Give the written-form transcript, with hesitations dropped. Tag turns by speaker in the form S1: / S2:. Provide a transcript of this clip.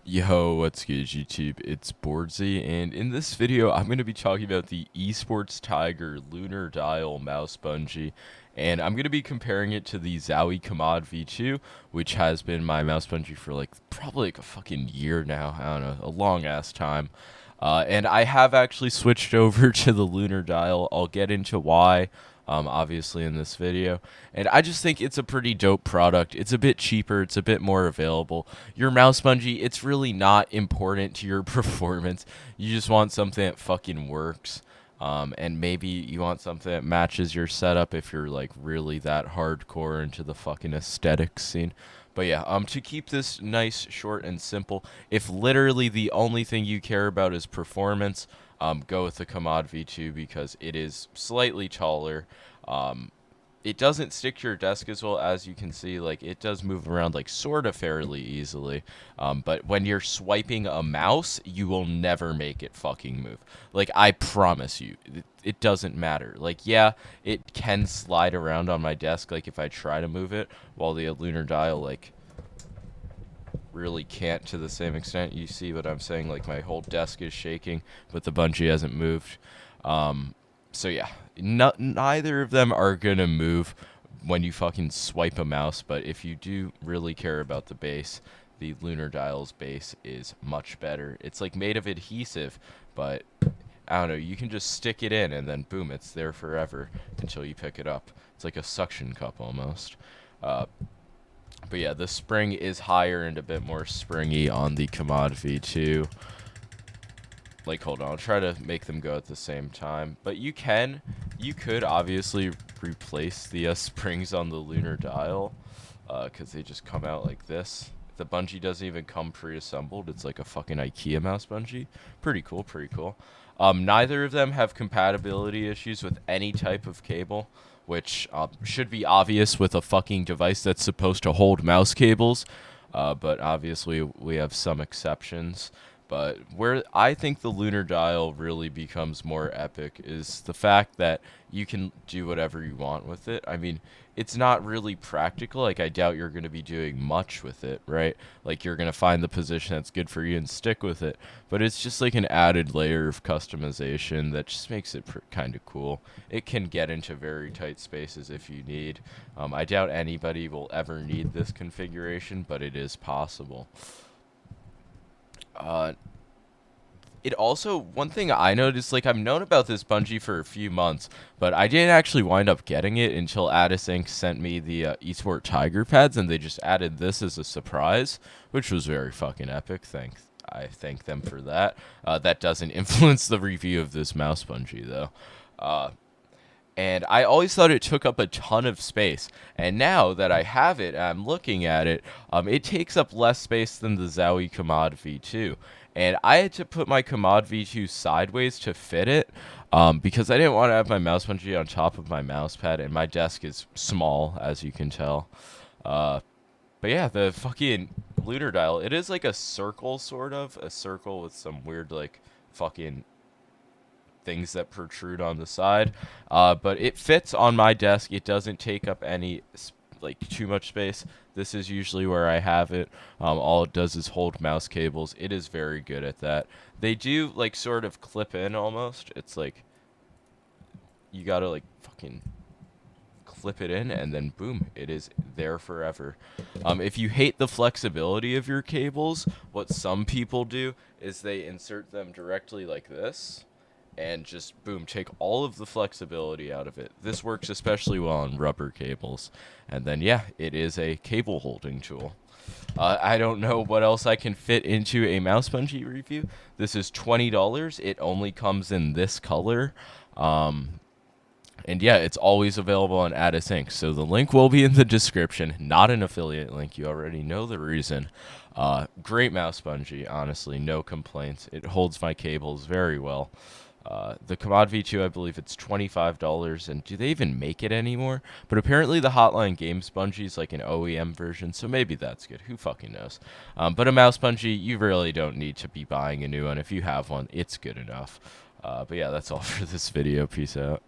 S1: Yo, what's good YouTube? It's Boardsy, and in this video, I'm going to be talking about the Esports Tiger Lunar Dial mouse bungee, and I'm going to be comparing it to the Zowie Commod V2, which has been my mouse bungee for probably a fucking year now. I don't know, a long ass time. And I have actually switched over to the Lunar Dial. I'll get into why, obviously, in this video. And I just think it's a pretty dope product. It's a bit cheaper, it's a bit more available. Your mouse bungee, it's really not important to your performance. You just want something that fucking works. And maybe you want something that matches your setup if you're like really that hardcore into the fucking aesthetics scene. But yeah, to keep this nice, short, and simple, if literally the only thing you care about is performance, go with the Commod V2 because it is slightly taller. Um, it doesn't stick to your desk as well, as you can see. Like, it does move around like sort of fairly easily, but when you're swiping a mouse, you will never make it fucking move. Like, I promise you, it doesn't matter. Like, yeah, it can slide around on my desk, like if I try to move it, while the Lunar Dial like really can't to the same extent. You see what I'm saying? Like, my whole desk is shaking, but the bungee hasn't moved. So yeah, neither of them are gonna move when you fucking swipe a mouse. But if you do really care about the base, the Lunar Dial's base is much better. It's like made of adhesive, but I don't know. You can just stick it in, and then boom, it's there forever until you pick it up. It's like a suction cup almost. Uh, but yeah, the spring is higher and a bit more springy on the Commod V2. Like, hold on, I'll try to make them go at the same time. But you could obviously replace the springs on the Lunar Dial, because they just come out like this. The bungee doesn't even come pre-assembled. It's like a fucking IKEA mouse bungee. Pretty cool, pretty cool. Neither of them have compatibility issues with any type of cable, which should be obvious with a fucking device that's supposed to hold mouse cables. But obviously we have some exceptions. But where I think the Lunar Dial really becomes more epic is the fact that you can do whatever you want with it. I mean, it's not really practical. Like, I doubt you're going to be doing much with it, right? Like, you're going to find the position that's good for you and stick with it. But it's just like an added layer of customization that just makes it kind of cool. It can get into very tight spaces if you need. I doubt anybody will ever need this configuration, but it is possible. Uh, it also, one thing I noticed, like, I've known about this bungee for a few months, but I didn't actually wind up getting it until Addis Inc. sent me the eSport Tiger pads, and they just added this as a surprise, which was very fucking epic. I thank them for that. That doesn't influence the review of this mouse bungee, though. And I always thought it took up a ton of space. And now that I have it, and I'm looking at it, it takes up less space than the Zowie Commod V2. And I had to put my Commod V2 sideways to fit it, because I didn't want to have my mouse bungee on top of my mouse pad, and my desk is small, as you can tell. But yeah, the fucking Lunar Dial, it is like a circle, sort of. A circle with some weird, like, fucking things that protrude on the side, but it fits on my desk. It doesn't take up any like too much space. This is usually where I have it. All it does is hold mouse cables. It is very good at that. They do like sort of clip in almost. It's like you gotta like fucking clip it in, and then boom, it is there forever. If you hate the flexibility of your cables, what some people do is they insert them directly like this and just boom, take all of the flexibility out of it. This works especially well on rubber cables. And then yeah, it is a cable holding tool. I don't know what else I can fit into a mouse bungee review. This is $20. It only comes in this color. And yeah, it's always available on Addis Inc. So the link will be in the description. Not an affiliate link. You already know the reason. Great mouse bungee, honestly. No complaints. It holds my cables very well. The Commod V2, I believe it's $25, and do they even make it anymore? But apparently the Hotline Games bungee is like an OEM version, so maybe that's good. Who fucking knows? But a mouse bungee, you really don't need to be buying a new one. If you have one, it's good enough. But yeah, that's all for this video. Peace out.